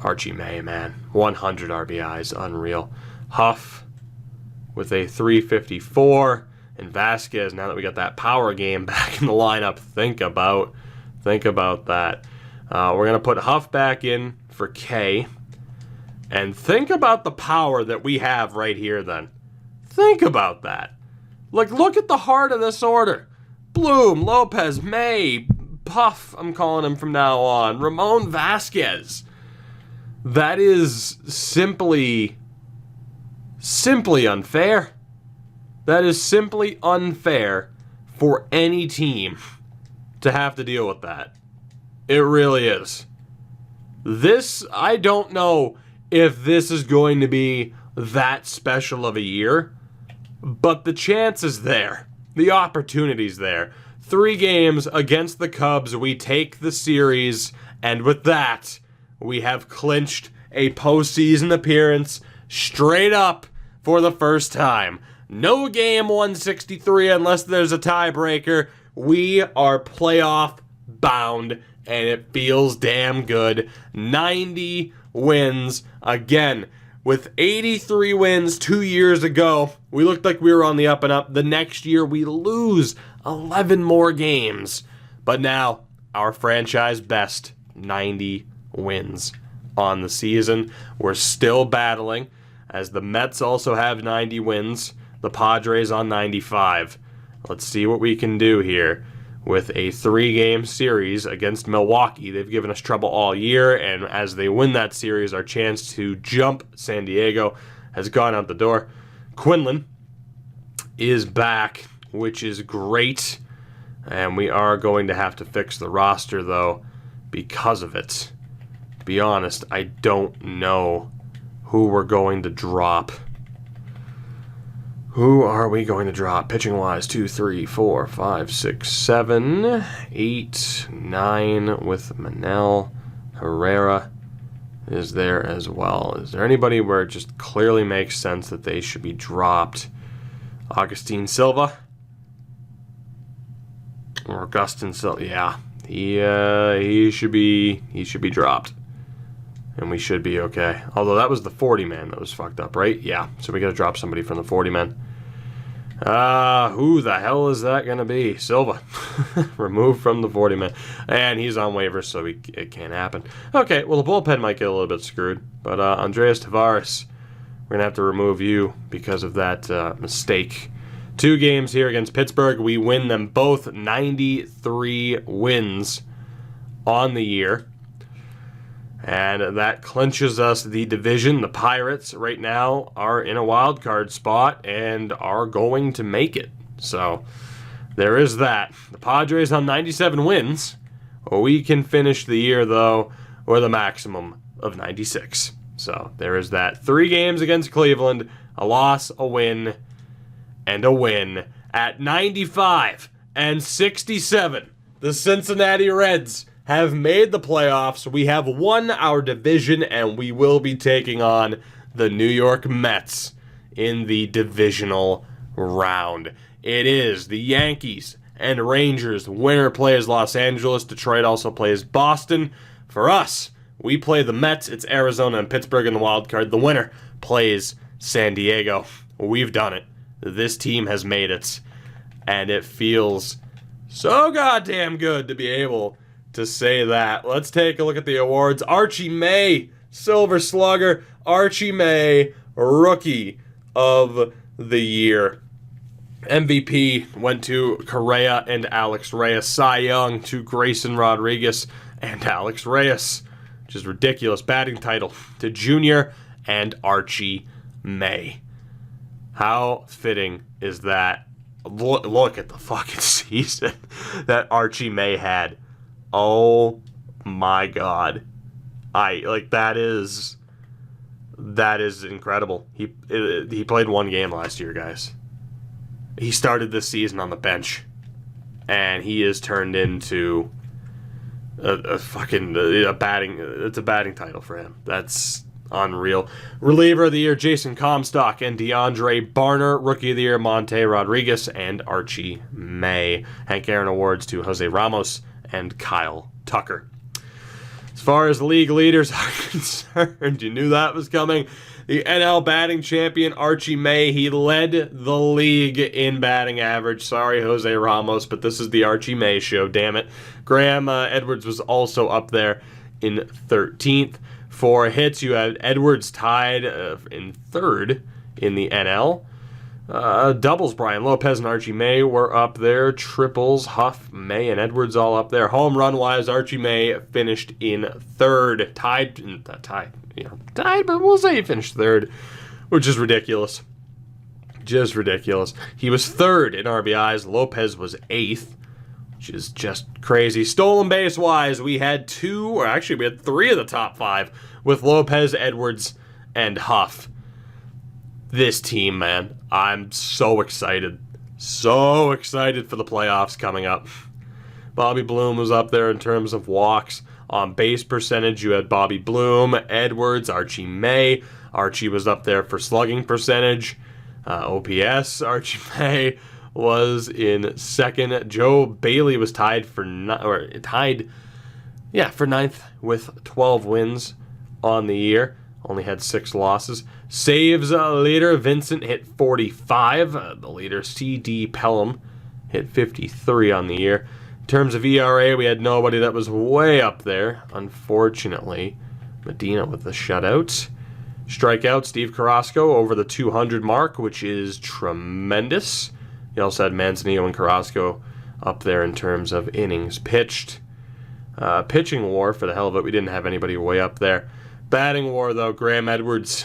Archie May, man. 100 RBIs. Unreal. Huff with a 354. And Vasquez, now that we got that power game back in the lineup, think about that. We're going to put Huff back in for K. And think about the power that we have right here then. Think about that. Like, look at the heart of this order. Blum, Lopez, May, Puff, I'm calling him from now on, Ramon Vasquez. That is simply unfair. That is simply unfair for any team to have to deal with that. It really is. I don't know if this is going to be that special of a year, but the chance is there. The opportunity's there. 3 games against the Cubs, we take the series, and with that, we have clinched a postseason appearance straight up for the first time. No game 163 unless there's a tiebreaker. We are playoff bound, and it feels damn good. 90 wins again. With 83 wins 2 years ago, we looked like we were on the up and up. The next year, we lose 11 more games. But now, our franchise best, 90 wins on the season. We're still battling, as the Mets also have 90 wins. The Padres on 95. Let's see what we can do here with a 3-game series against Milwaukee. They've given us trouble all year, and as they win that series, our chance to jump San Diego has gone out the door. Quinlan is back, which is great, and we are going to have to fix the roster, though, because of it. To be honest, I don't know who we're going to drop. Who are we going to drop? Pitching-wise, 2, 3, 4, 5, 6, 7, 8, 9 with Manel. Herrera is there as well. Is there anybody where it just clearly makes sense that they should be dropped? Augustin Silva? Or Augustin Silva? Yeah. He should be dropped. And we should be okay. Although that was the 40-man that was fucked up, right? Yeah, so we got to drop somebody from the 40-man. Who the hell is that going to be? Silva. Removed from the 40-man. And he's on waivers, so it can't happen. Okay, well, the bullpen might get a little bit screwed. But Andreas Tavares, we're going to have to remove you because of that mistake. 2 games here against Pittsburgh. We win them both. 93 wins on the year. And that clinches us the division. The Pirates right now are in a wild card spot and are going to make it. So there is that. The Padres on 97 wins. We can finish the year, though, with a maximum of 96. So there is that. 3 games against Cleveland, a loss, a win, and a win at 95. 167. The Cincinnati Reds have made the playoffs. We have won our division, and we will be taking on the New York Mets in the divisional round. It is the Yankees and Rangers. The winner plays Los Angeles. Detroit also plays Boston. For us, we play the Mets. It's Arizona and Pittsburgh in the wild card. The winner plays San Diego. We've done it. This team has made it. And it feels so goddamn good to be able to say that. Let's take a look at the awards. Archie May, Silver Slugger. Archie May, Rookie of the Year. MVP went to Correa and Alex Reyes. Cy Young to Grayson Rodriguez and Alex Reyes, which is ridiculous. Batting title to Junior and Archie May. How fitting is that? Look at the fucking season that Archie May had. Oh my god. That is incredible. He played one game last year, guys. He started this season on the bench, and he is turned into a batting. It's a batting title for him. That's unreal. Reliever of the Year, Jason Comstock and DeAndre Barner. Rookie of the Year, Monte Rodriguez and Archie May. Hank Aaron Awards to Jose Ramos and Kyle Tucker. As far as league leaders are concerned, you knew that was coming. The NL batting champion, Archie May, he led the league in batting average. Sorry, Jose Ramos, but this is the Archie May show, damn it. Graham Edwards was also up there in 13th. For hits, you had Edwards tied in 3rd in the NL. Doubles, Brian Lopez and Archie May were up there. Triples, Huff, May, and Edwards all up there. Home run-wise, Archie May finished in 3rd. Tied, but we'll say he finished 3rd, which is ridiculous. Just ridiculous. He was 3rd in RBIs. Lopez was 8th, which is just crazy. Stolen base-wise, we had 3 of the top 5 with Lopez, Edwards, and Huff. This team, man, I'm so excited. So excited for the playoffs coming up. Bobby Blum was up there in terms of walks. On base percentage, you had Bobby Blum, Edwards, Archie May. Archie was up there for slugging percentage. OPS, Archie May was in 2nd. Joe Bailey was tied for 9th with 12 wins on the year. Only had 6 losses. Saves leader, Vincent hit 45. The leader, C.D. Pelham, hit 53 on the year. In terms of ERA, we had nobody that was way up there, unfortunately. Medina with the shutout. Strikeout, Steve Carrasco over the 200 mark, which is tremendous. You also had Manzanillo and Carrasco up there in terms of innings pitched. Pitching war, for the hell of it, we didn't have anybody way up there. Batting war, though, Graham Edwards,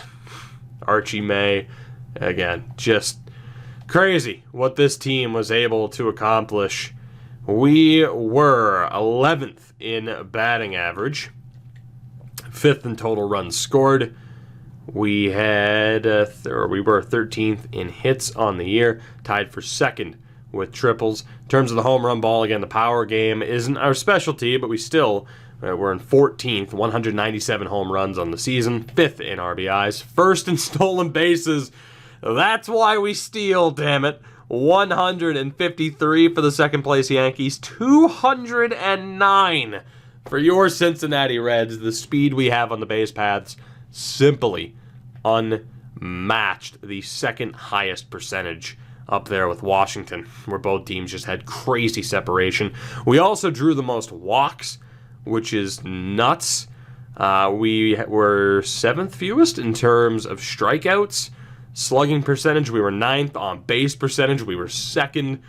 Archie May. Again, just crazy what this team was able to accomplish. We were 11th in batting average, 5th in total runs scored. We had we were 13th in hits on the year, tied for 2nd with triples. In terms of the home run ball, again, the power game isn't our specialty, but we still we're in 14th, 197 home runs on the season, 5th in RBIs, 1st in stolen bases. That's why we steal, damn it. 153 for the second place Yankees, 209 for your Cincinnati Reds. The speed we have on the base paths, simply unmatched. The second highest percentage up there with Washington, where both teams just had crazy separation. We also drew the most walks, which is nuts. We were 7th fewest in terms of strikeouts. Slugging percentage, we were 9th. On base percentage, we were 2nd.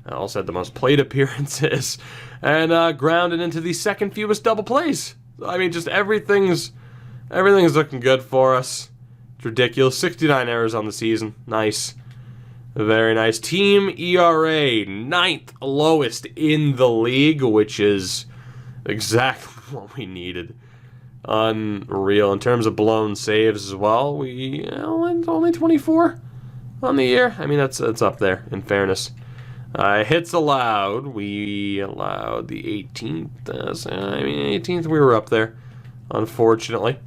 Also had the most plate appearances. And grounded into the 2nd fewest double plays. I mean, just everything's looking good for us. It's ridiculous. 69 errors on the season. Nice. Very nice. Team ERA, 9th lowest in the league, which is exactly what we needed. Unreal. In terms of blown saves as well, we only 24 on the year. I mean, that's up there, in fairness. Hits allowed. We allowed the 18th. 18th we were up there, unfortunately.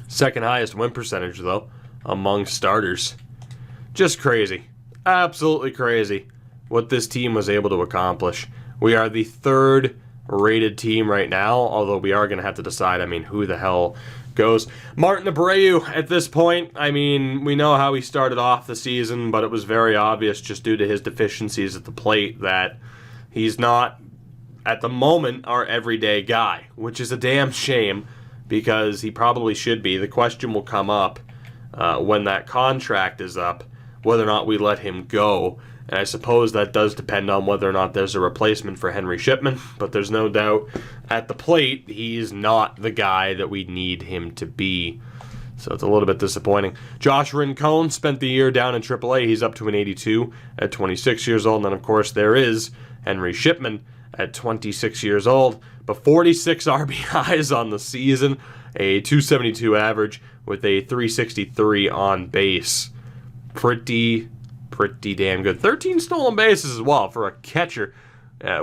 Second highest win percentage, though, among starters. Just crazy. Absolutely crazy what this team was able to accomplish. We are the third rated team right now, although we are going to have to decide, who the hell goes. Martin Abreu, at this point, we know how he started off the season, but it was very obvious just due to his deficiencies at the plate that he's not, at the moment, our everyday guy, which is a damn shame because he probably should be. The question will come up when that contract is up, whether or not we let him go. And I suppose that does depend on whether or not there's a replacement for Henry Shipman, but there's no doubt at the plate he's not the guy that we need him to be. So it's a little bit disappointing. Josh Rincon spent the year down in AAA. He's up to an 82 at 26 years old. And then, of course, there is Henry Shipman at 26 years old. But 46 RBIs on the season, a 272 average with a 363 on base. Pretty damn good. 13 stolen bases as well for a catcher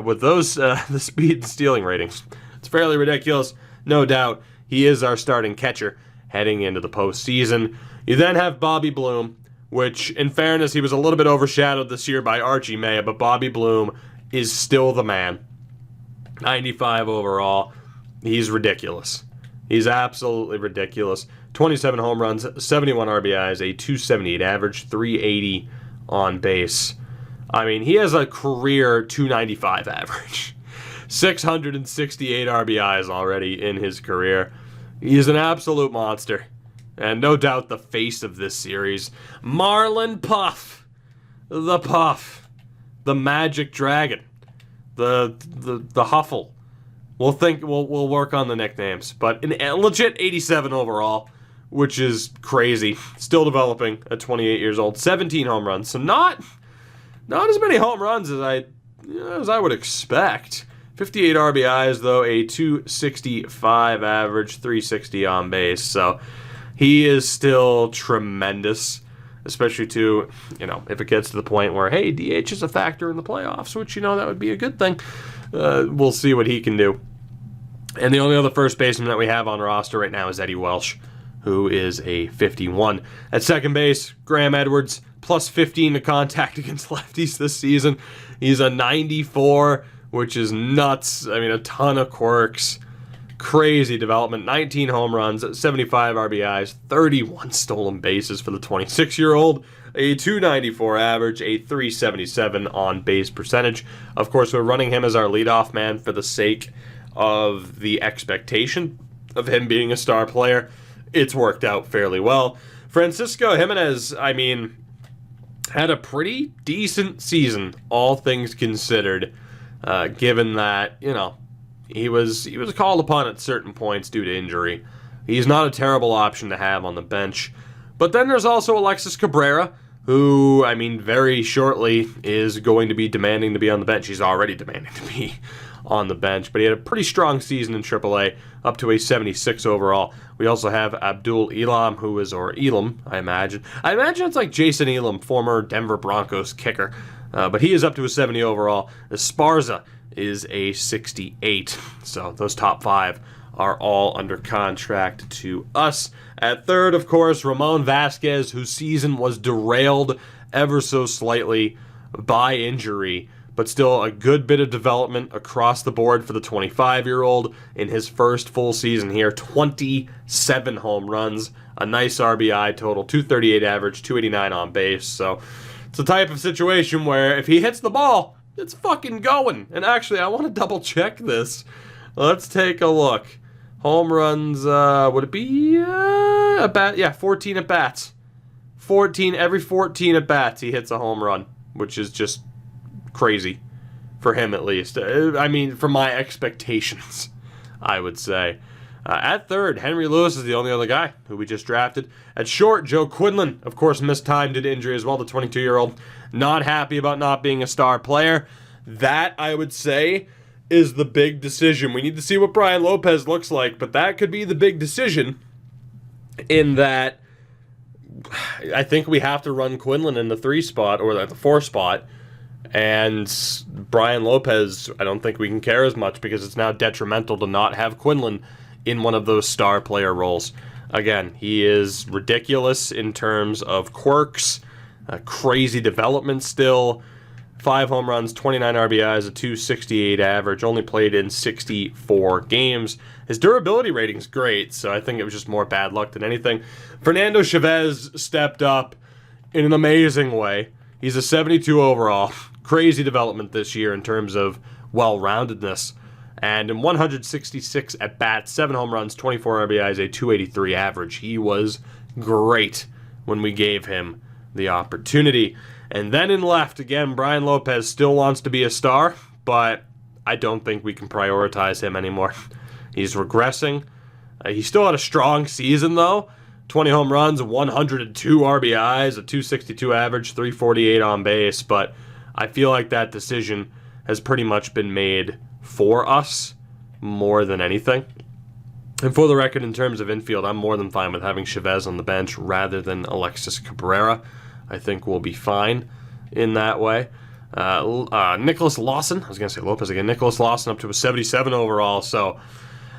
with those the speed and stealing ratings. It's fairly ridiculous. No doubt he is our starting catcher heading into the postseason. You then have Bobby Blum, which, in fairness, he was a little bit overshadowed this year by Archie Maya, but Bobby Blum is still the man. 95 overall. He's ridiculous. He's absolutely ridiculous. 27 home runs, 71 RBIs, a 278 average, 380 on base. He has a career 295 average. 668 RBIs already in his career. He's an absolute monster. And no doubt the face of this series. Marlon Puff. The Magic Dragon. The Huffle. We'll work on the nicknames. But a legit 87 overall, which is crazy. Still developing at 28 years old. 17 home runs. So not as many home runs as I would expect. 58 RBIs, though, a 265 average, 360 on base. So he is still tremendous, especially if it gets to the point where, hey, DH is a factor in the playoffs, which, that would be a good thing. We'll see what he can do. And the only other first baseman that we have on roster right now is Eddie Welsh, who is a 51. At second base, Graham Edwards, plus 15 to contact against lefties this season. He's a 94, which is nuts. A ton of quirks. Crazy development. 19 home runs, 75 RBIs, 31 stolen bases for the 26-year-old. A 294 average, a 377 on base percentage. Of course, we're running him as our leadoff man for the sake of the expectation of him being a star player. It's worked out fairly well. Francisco Jimenez, had a pretty decent season, all things considered, given that, he was called upon at certain points due to injury. He's not a terrible option to have on the bench. But then there's also Alexis Cabrera, who, very shortly is going to be demanding to be on the bench. He's already demanding to be on the bench, but he had a pretty strong season in AAA, up to a 76 overall. We also have Abdul Elam, or Elam, I imagine. I imagine it's like Jason Elam, former Denver Broncos kicker, but he is up to a 70 overall. Esparza is a 68, so those top five are all under contract to us. At third, of course, Ramon Vasquez, whose season was derailed ever so slightly by injury, but still a good bit of development across the board for the 25-year-old in his first full season here. 27 home runs, a nice RBI total, 238 average, 289 on base. So it's the type of situation where if he hits the ball, it's fucking going. And actually, I want to double check this. Let's take a look. Home runs, would it be 14 at bats. Every 14 at bats he hits a home run, which is just crazy for him, at least. For my expectations, I would say. At third, Henry Lewis is the only other guy who we just drafted. At short, Joe Quinlan, of course, missed time due to injury as well. The 22-year-old, not happy about not being a star player. That, I would say, is the big decision. We need to see what Brian Lopez looks like, but that could be the big decision in that I think we have to run Quinlan in the 3 spot or the 4 spot And Brian Lopez, I don't think we can care as much because it's now detrimental to not have Quinlan in one of those star player roles. Again, he is ridiculous in terms of quirks, crazy development still. 5 home runs, 29 RBIs, a 268 average, only played in 64 games. His durability rating's great, so I think it was just more bad luck than anything. Fernando Chavez stepped up in an amazing way. He's a 72 overall. Crazy development this year in terms of well-roundedness. And in 166 at-bats, 7 home runs, 24 RBIs, a 283 average. He was great when we gave him the opportunity. And then in left, again, Brian Lopez still wants to be a star, but I don't think we can prioritize him anymore. He's regressing. He still had a strong season, though. 20 home runs, 102 RBIs, a 262 average, 348 on base. But I feel like that decision has pretty much been made for us more than anything. And for the record, in terms of infield, I'm more than fine with having Chavez on the bench rather than Alexis Cabrera. I think we'll be fine in that way. Nicholas Lawson, I was going to say Lopez again, Nicholas Lawson up to a 77 overall, so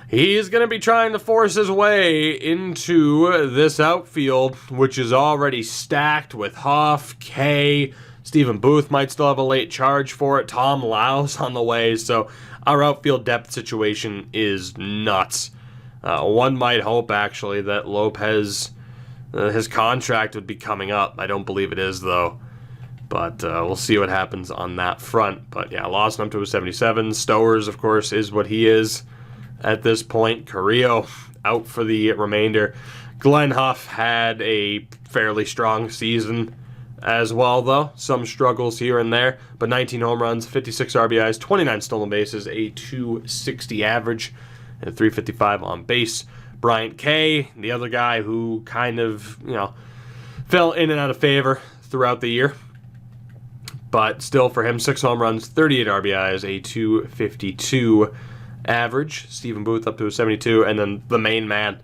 he's going to be trying to force his way into this outfield, which is already stacked with Huff, Kay, Stephen Booth might still have a late charge for it, Tom Lau's on the way, so our outfield depth situation is nuts. One might hope, actually, that Lopez, his contract would be coming up. I don't believe it is, though. But we'll see what happens on that front. But yeah, Lawson up to a 77. Stowers, of course, is what he is at this point. Carrillo out for the remainder. Glenn Huff had a fairly strong season as well, though. Some struggles here and there. But 19 home runs, 56 RBIs, 29 stolen bases, a 260 average, and 355 on base. Bryant Kay, the other guy who kind of, fell in and out of favor throughout the year. But still, for him, 6 home runs, 38 RBIs, a 252 average. Stephen Booth up to a 72. And then the main man,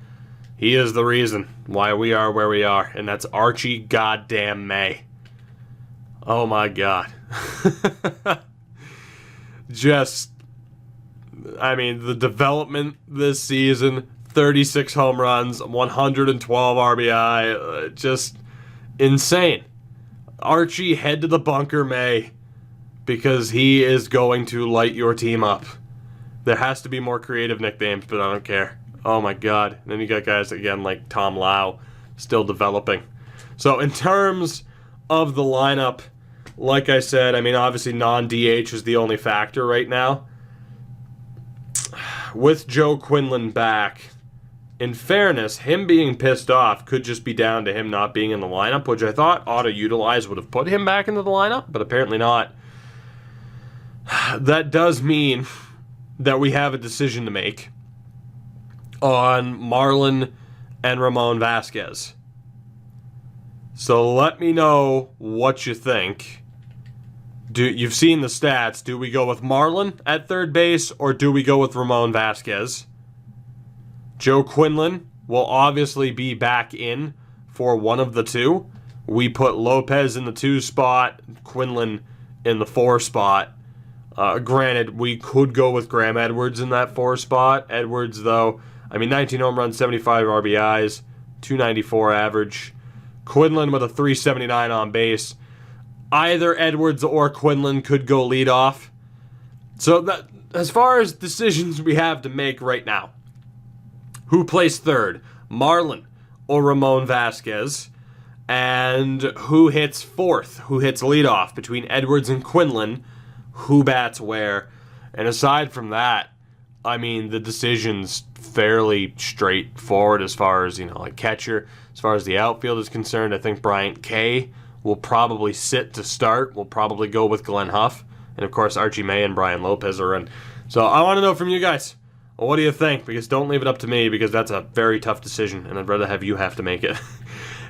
he is the reason why we are where we are. And that's Archie goddamn May. Oh my God. The development this season, 36 home runs, 112 RBI, just insane. Archie, head to the bunker, May, because he is going to light your team up. There has to be more creative nicknames, but I don't care. Oh my God. And then you got guys, again, like Tom Lau, still developing. So in terms of the lineup, like I said, obviously non-DH is the only factor right now. With Joe Quinlan back, in fairness, him being pissed off could just be down to him not being in the lineup, which I thought auto-utilize would have put him back into the lineup, but apparently not. That does mean that we have a decision to make on Marlon and Ramon Vasquez. So let me know what you think. You've seen the stats. Do we go with Marlon at third base, or do we go with Ramon Vasquez? Joe Quinlan will obviously be back in for one of the two. We put Lopez in the 2 spot, Quinlan in the 4 spot. Granted, we could go with Graham Edwards in that 4 spot. Edwards, though, 19 home runs, 75 RBIs, 294 average. Quinlan with a 379 on base. Either Edwards or Quinlan could go lead off. So that, as far as decisions we have to make right now, who plays third, Marlon or Ramon Vasquez? And who hits fourth? Who hits leadoff between Edwards and Quinlan? Who bats where? And aside from that, the decision's fairly straightforward as far as, catcher. As far as the outfield is concerned, I think Bryant Kay will probably sit to start. We'll probably go with Glenn Huff. And, of course, Archie May and Brian Lopez are in. So I want to know from you guys. Well, what do you think? Because don't leave it up to me, because that's a very tough decision, and I'd rather have you have to make it.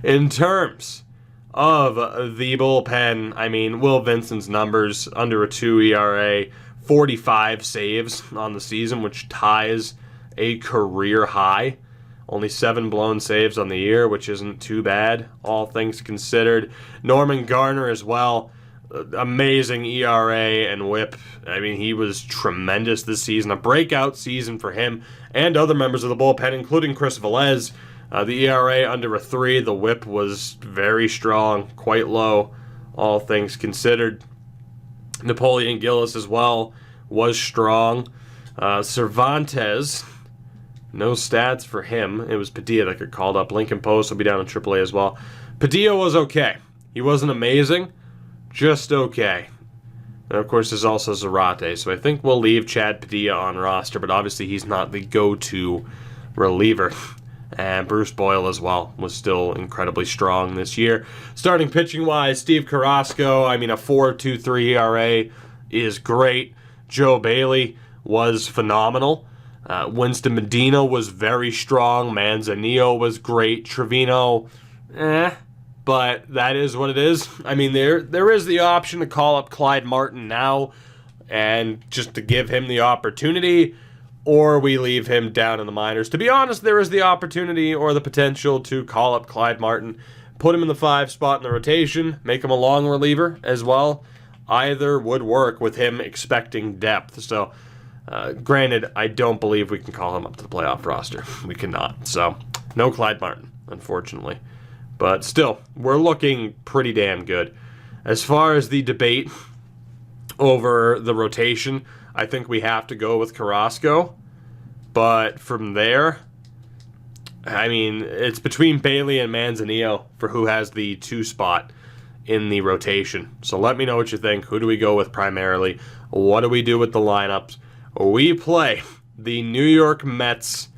In terms of the bullpen, Will Vincent's numbers, under a 2 ERA, 45 saves on the season, which ties a career high. Only 7 blown saves on the year, which isn't too bad, all things considered. Norman Garner as well. amazing ERA and whip. I mean, he was tremendous this season. A breakout season for him and other members of the bullpen, including Chris Velez. The ERA under a 3. The whip was very strong, quite low, all things considered. Napoleon Gillis as well was strong. Cervantes, no stats for him. It was Padilla that got called up. Lincoln Post will be down in AAA as well. Padilla was okay. He wasn't amazing, just okay. And of course, there's also Zarate. So I think we'll leave Chad Padilla on roster, but obviously he's not the go-to reliever. And Bruce Boyle as well was still incredibly strong this year. Starting pitching-wise, Steve Carrasco, I mean, a 4.23 ERA is great. Joe Bailey was phenomenal. Winston Medina was very strong. Manzanillo was great. Trevino, but that is what it is. I mean, there is the option to call up Clyde Martin now and just to give him the opportunity, or we leave him down in the minors. To be honest, there is the opportunity or the potential to call up Clyde Martin, put him in the 5 spot in the rotation, make him a long reliever as well. Either would work with him expecting depth. So, granted, I don't believe we can call him up to the playoff roster. We cannot. So, no Clyde Martin, unfortunately. But still, we're looking pretty damn good. As far as the debate over the rotation, I think we have to go with Carrasco. But from there, I mean, it's between Bailey and Manzanillo for who has the 2 spot in the rotation. So let me know what you think. Who do we go with primarily? What do we do with the lineups? We play the New York Mets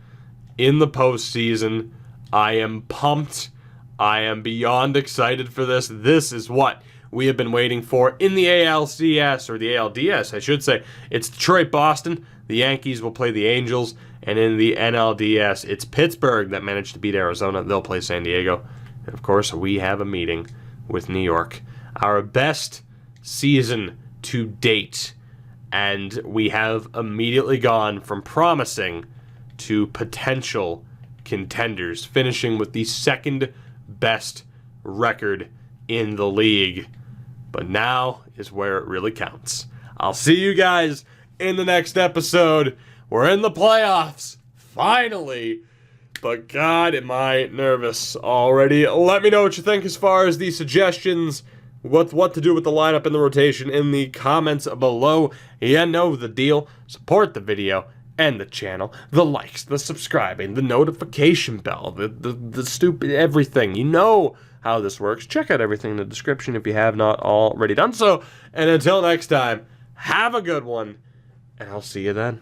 in the postseason. I am pumped. I am beyond excited for this. This is what we have been waiting for in the ALCS, or the ALDS, I should say. It's Detroit-Boston. The Yankees will play the Angels. And in the NLDS, it's Pittsburgh that managed to beat Arizona. They'll play San Diego. And, of course, we have a meeting with New York. Our best season to date. And we have immediately gone from promising to potential contenders, finishing with the 2nd best record in the league. But now is where it really counts. I'll see you guys in the next episode. We're in the playoffs, finally. But God, am I nervous already. Let me know what you think as far as the suggestions, what to do with the lineup and the rotation in the comments below. You know the deal. Support the video and the channel. The likes, the subscribing, the notification bell, the stupid everything. You know how this works. Check out everything in the description if you have not already done so. And until next time, have a good one. And I'll see you then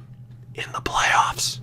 in the playoffs.